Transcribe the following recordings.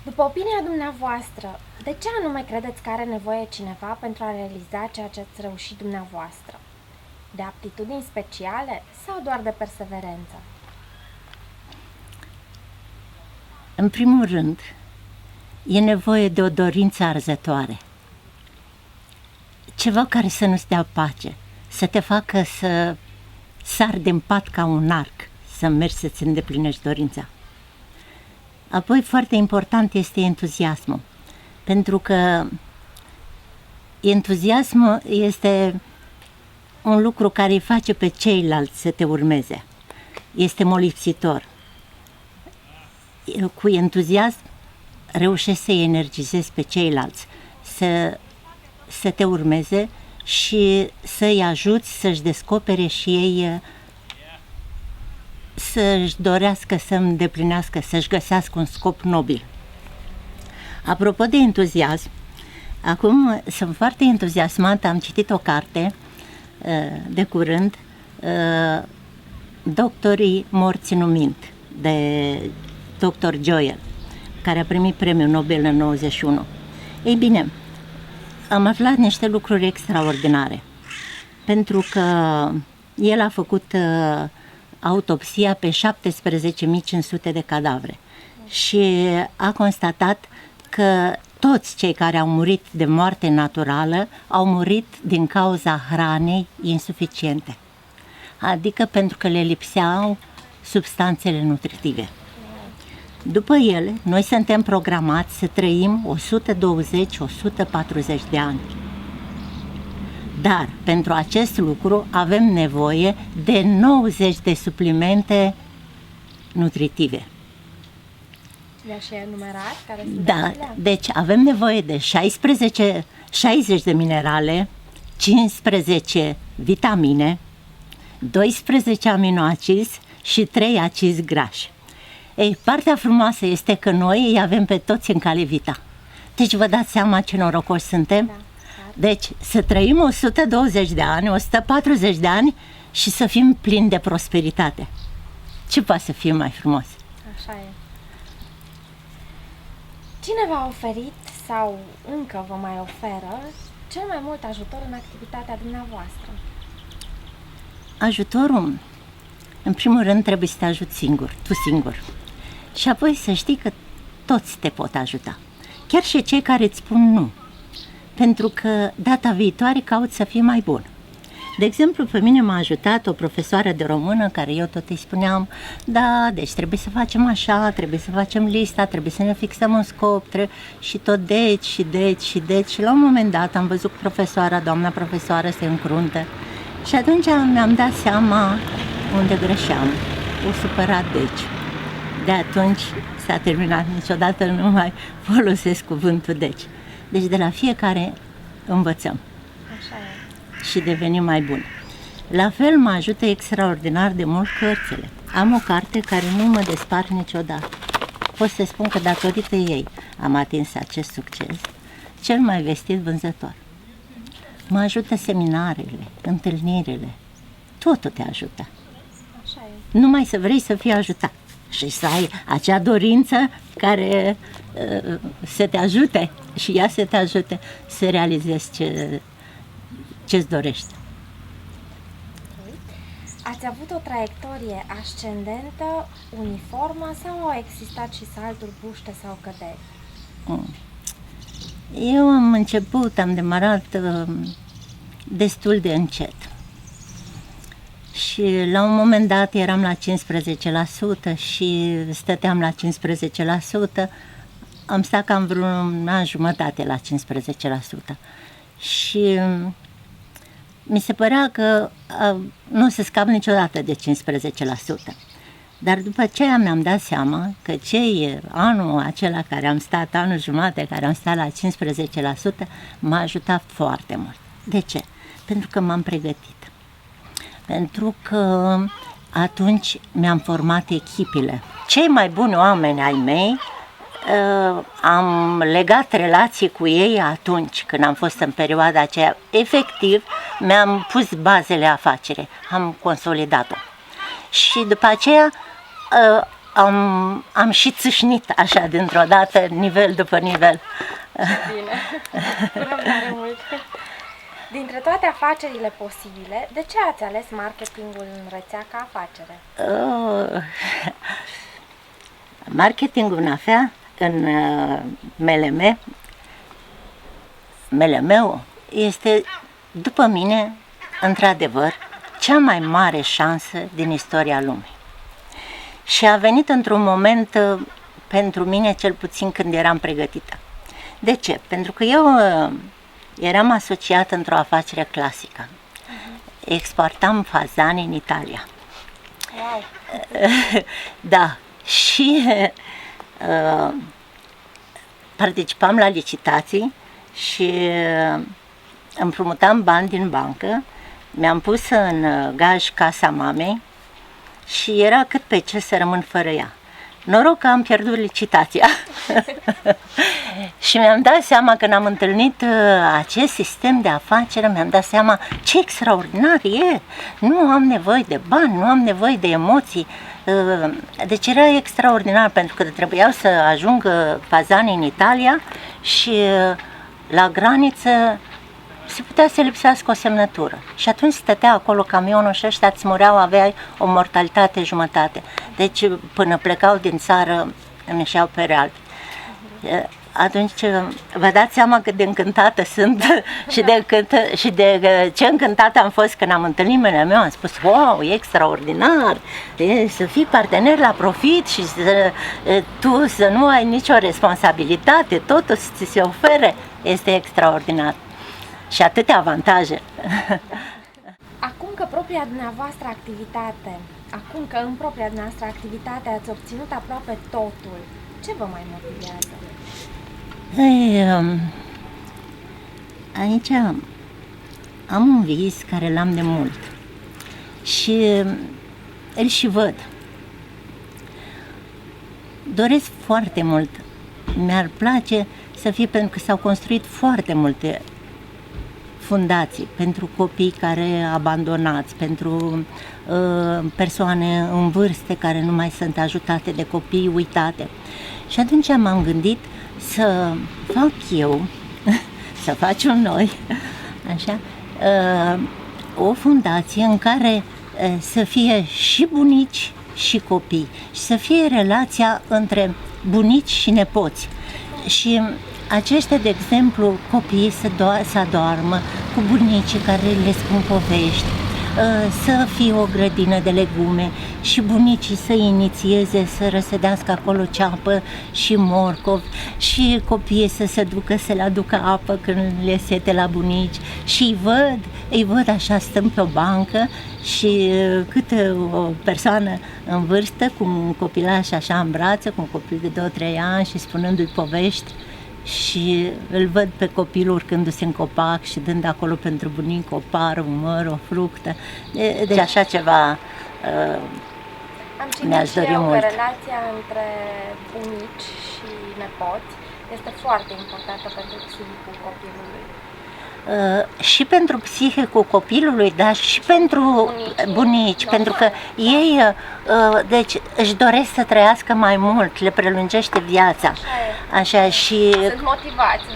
După opinia dumneavoastră, de ce anume credeți că are nevoie cineva pentru a realiza ceea ce ați reușit dumneavoastră? De aptitudini speciale sau doar de perseverență? În primul rând, e nevoie de o dorință arzătoare. Ceva care să nu-ți dea pace, să te facă să sari din pat ca un arc, să mergi să-ți îndeplinești dorința. Apoi, foarte important este entuziasmul, pentru că entuziasmul este un lucru care îi face pe ceilalți să te urmeze. Este molipsitor. Cu entuziasm reușești să-i energizezi pe ceilalți, să te urmeze și să-i ajuți să-și descopere și ei, să-și dorească să îndeplinească, să-și găsească un scop nobil. Apropo de entuziasm, acum sunt foarte entuziasmată, am citit o carte de curând, Doctorii morți nu mint, de Dr. Joel, care a primit premiul Nobel în 91. Ei bine, am aflat niște lucruri extraordinare, pentru că el a făcut autopsia pe 17.500 de cadavre și a constatat că toți cei care au murit de moarte naturală au murit din cauza hranei insuficiente, adică pentru că le lipseau substanțele nutritive. După ele, noi suntem programați să trăim 120-140 de ani. Dar pentru acest lucru avem nevoie de 90 de suplimente nutritive. Le-aș enumerat? Care sunt Da, acelea? deci avem nevoie de 60 de minerale, 15 vitamine, 12 aminoacizi și 3 acizi grași. Ei, partea frumoasă este că noi îi avem pe toți în cale vita. Deci vă dați seama ce norocoși suntem? Da. Deci să trăim 120 de ani, 140 de ani și să fim plini de prosperitate. Ce poate să fie mai frumos? Așa e. Cine v-a oferit sau încă vă mai oferă cel mai mult ajutor în activitatea dumneavoastră? Ajutorul, în primul rând, trebuie să te ajuți singur, tu singur. Și apoi să știi că toți te pot ajuta. Chiar și cei care îți spun nu. Pentru că data viitoare caut să fii mai bun. De exemplu, pe mine m-a ajutat o profesoară de română care eu tot îi spuneam, da, deci trebuie să facem așa, trebuie să facem lista, trebuie să ne fixăm un scop, și tot și la un moment dat am văzut profesoara, doamna profesoară se încruntă și atunci mi-am dat seama unde greșeam, o supărat De atunci s-a terminat, niciodată nu mai folosesc cuvântul deci. Deci de la fiecare învățăm. Așa e. Și devenim mai buni. La fel mă ajută extraordinar de mult cărțile. Am o carte care nu mă despart niciodată. Pot să spun că datorită ei am atins acest succes, cel mai vestit vânzător. Mă ajută seminarele, întâlnirile, totul te ajută. Așa e. Numai să vrei să fii ajutat și să ai acea dorință care să te ajute și ea să te ajute să realizezi ce-ți dorești. Ați avut o traiectorie ascendentă, uniformă sau au existat și salturi, puște sau căderi? Eu am demarat destul de încet. Și la un moment dat eram la 15% și stăteam la 15%, am stat cam vreun an jumătate la 15%. Și mi se părea că nu o să scap niciodată de 15%. Dar după aceea mi-am dat seama că anul acela care am stat, anul jumate care am stat la 15%, m-a ajutat foarte mult. De ce? Pentru că m-am pregătit. Pentru că atunci mi-am format echipele. Cei mai buni oameni ai mei, am legat relații cu ei atunci când am fost în perioada aceea. Efectiv, mi-am pus bazele afacerii, am consolidat-o. Și după aceea am și țâșnit așa dintr-o dată, nivel după nivel. Bine, cu răbdare mult. Dintre toate afacerile posibile, de ce ați ales marketingul în rețea ca afacere? Marketingul în MLM este, după mine, într-adevăr, cea mai mare șansă din istoria lumii. Și a venit într-un moment, pentru mine cel puțin, când eram pregătită. De ce? Pentru că eu eram asociată într-o afacere clasică. Exportam fazani în Italia. Wow! Da, și participam la licitații și împrumutam bani din bancă, mi-am pus în gaj casa mamei și era cât pe ce să rămân fără ea. Noroc că am pierdut licitația. Și mi-am dat seama, când am întâlnit acest sistem de afacere, mi-am dat seama ce extraordinar e. Nu am nevoie de bani, nu am nevoie de emoții. Deci era extraordinar, pentru că trebuiau să ajungă fazanii în Italia și la graniță se putea să lipsească o semnătură. Și atunci stătea acolo camionul și ăștia îți mureau, aveai o mortalitate jumătate. Deci până plecau din țară îmi ieșeau pe real. Atunci vă dați seama cât de încântată sunt și de ce încântată am fost când am întâlnit mele meu. Am spus, wow, e extraordinar, să fii partener la profit și tu să nu ai nicio responsabilitate, totul ți se ofere, este extraordinar. Și atâtea avantaje. Acum că în propria dumneavoastră activitate ați obținut aproape totul, ce vă mai motivează? Aici am un vis care l-am de mult și îl și văd. Doresc foarte mult, mi-ar place să fie, pentru că s-au construit foarte multe fundații pentru copii care abandonați, pentru persoane în vârste care nu mai sunt ajutate, de copii uitate. Și atunci m-am gândit să fac eu, să facem noi, așa, o fundație în care să fie și bunici și copii și să fie relația între bunici și nepoți. Și aceștia, de exemplu, copiii să adoarmă cu bunicii care le spun povești, să fie o grădină de legume și bunicii să inițieze, să răsădească acolo ceapă și morcov și copiii să se ducă să le aducă apă când le sete la bunici și îi văd așa stând pe o bancă și câte o persoană în vârstă cu un copilaș așa în brațe, cu un copil de 2-3 ani și spunându-i povești. Și îl văd pe copil urcându-se în copac și dând acolo pentru bunic o pară, un măr, o fructă. Deci așa ceva mi-aș dori mult. Că relația între bunici și nepoți este foarte importantă pentru psihicul copilului. Și pentru psihicul copilului, dar și pentru bunici, pentru că ei deci își doresc să trăiască mai mult, le prelungește viața. Așa, și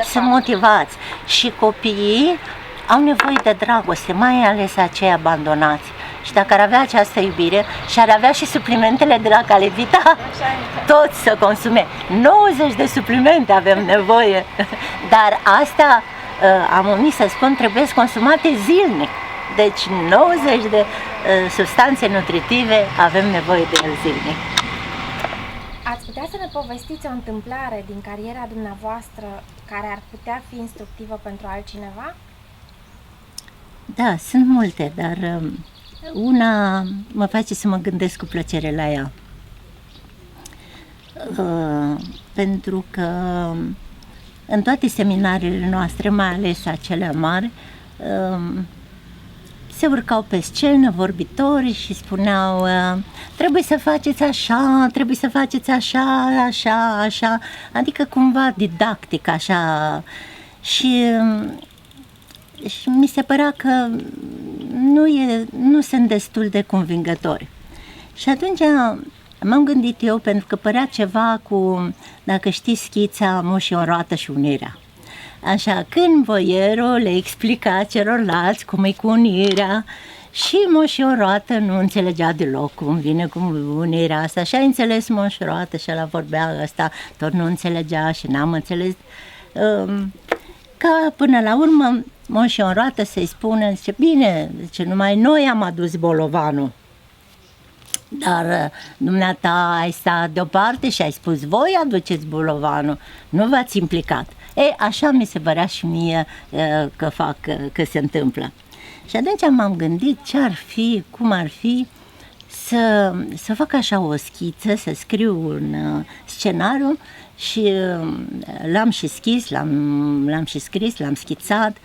sunt motivați. Și copiii au nevoie de dragoste, mai ales acei abandonați. Și dacă ar avea această iubire și ar avea și suplimentele de la Calevita, toți să consume. 90 de suplimente avem nevoie, dar astea, am omis să spun, trebuie consumate zilnic. Deci 90 de substanțe nutritive avem nevoie de ele zilnic. Ați putea să ne povestiți o întâmplare din cariera dumneavoastră care ar putea fi instructivă pentru altcineva? Da, sunt multe, dar una mă face să mă gândesc cu plăcere la ea. Pentru că în toate seminariile noastre, mai ales acele mari, se urcau pe scenă vorbitorii și spuneau trebuie să faceți așa, trebuie să faceți așa, așa, așa, adică cumva didactic, așa. Și mi se părea că nu sunt destul de convingători. Și atunci M-am gândit eu pentru că părea ceva cu, dacă știți schița, Moșii în roată și unirea. Așa, când boierul le explica celorlalți cum e cu unirea și Moșii în roată nu înțelegea deloc cum vine cu unirea asta și a înțeles Moșii în roată și ăla vorbea ăsta, tot nu înțelegea și n-am înțeles. Ca până la urmă Moșii în roată să-i spună, zice, bine, zice, numai noi am adus bolovanul. Dar dumneata ai stat deoparte și ai spus, voi aduceți bolovanul, nu v-ați implicat. Ei, așa mi se părea și mie că se întâmplă. Și atunci m-am gândit ce ar fi, cum ar fi să fac așa o schiță, să scriu un scenariu și l-am și scris, l-am și scris, l-am schițat,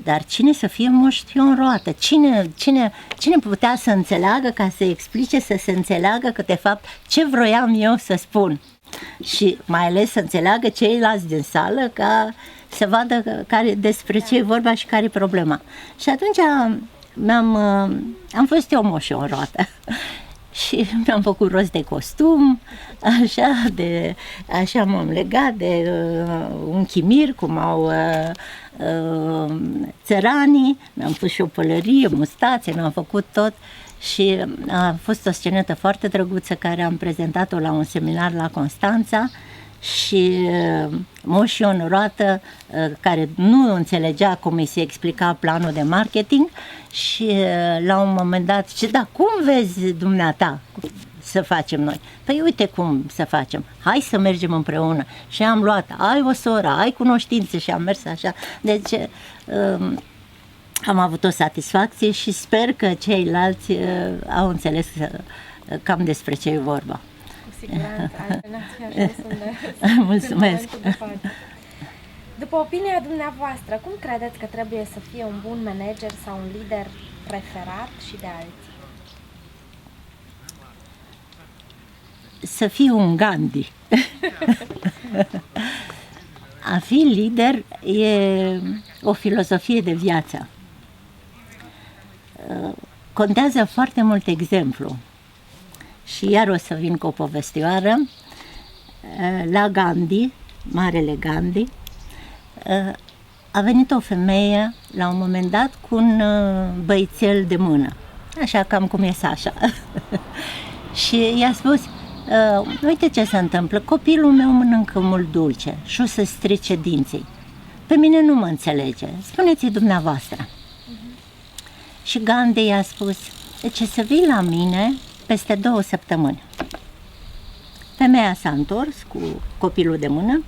dar cine să fie Moșii în roată? Cine putea să înțeleagă, ca să explice, să se înțeleagă că de fapt ce vroiam eu să spun? Și mai ales să înțeleagă ceilalți din sală, ca să vadă despre ce e vorba și care e problema. Și atunci am fost eu Moșii în roată. Și mi-am făcut rost de costum, așa m-am legat de un chimir, cum au țăranii, mi-am pus și o pălărie, mustațe, mi-am făcut tot și a fost o scenetă foarte drăguță care am prezentat-o la un seminar la Constanța și Moșii în roată, care nu înțelegea cum îi se explica planul de marketing și la un moment dat zice, da, cum vezi dumneata să facem noi? Păi uite cum să facem, hai să mergem împreună. Și am luat, ai o soră, ai cunoștințe și am mers așa. Deci am avut o satisfacție și sper că ceilalți au înțeles cam despre ce e vorba. Cu siguranță, altfel n-ați fi ajuns unde Mulțumesc! După opinia dumneavoastră, cum credeți că trebuie să fie un bun manager sau un lider preferat și de alții? Să fie un Gandhi. A fi lider e o filozofie de viață. Contează foarte mult exemplu. Și iar o să vin cu o povestioară. La Gandhi, marele Gandhi, a venit o femeie la un moment dat cu un băițel de mână, așa cam cum e Sasha. Și i-a spus, uite ce se întâmplă, copilul meu mănâncă mult dulce și o să strice dinții. Pe mine nu mă înțelege, spuneți-i dumneavoastră. Și Gandhi i-a spus, deci să vii la mine peste 2 săptămâni. Femeia s-a întors cu copilul de mână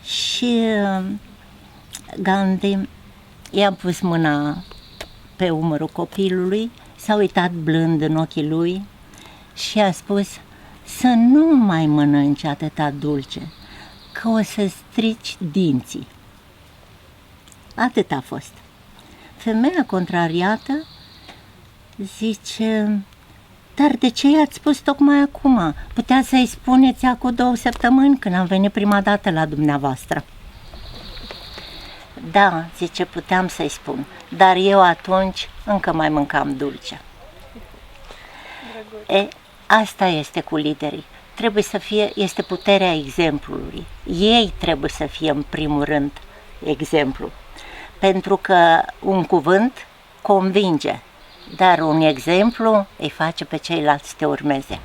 și Gandhi i-a pus mâna pe umărul copilului, s-a uitat blând în ochii lui și a spus, să nu mai mănânci atâta dulce, că o să strici dinții. Atât a fost. Femeia contrariată zice, dar de ce i-ați spus tocmai acum? Putea să-i spuneți acum 2 săptămâni când am venit prima dată la dumneavoastră. Da, zice, puteam să-i spun, dar eu atunci încă mai mâncam dulce. Asta este cu liderii. Trebuie să fie, este puterea exemplului. Ei trebuie să fie în primul rând exemplu. Pentru că un cuvânt convinge, dar un exemplu îi face pe ceilalți să te urmeze.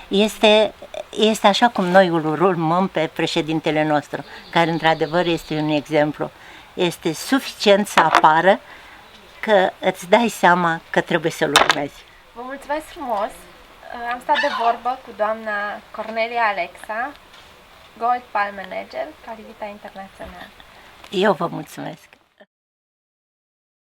Este așa cum noi îl urmăm pe președintele nostru, care într-adevăr este un exemplu. Este suficient să apară că îți dai seama că trebuie să-l urmezi. Vă mulțumesc frumos! Am stat de vorbă cu doamna Cornelia Alexa, Gold Palm Manager, Calivita Internațional. Eu vă mulțumesc!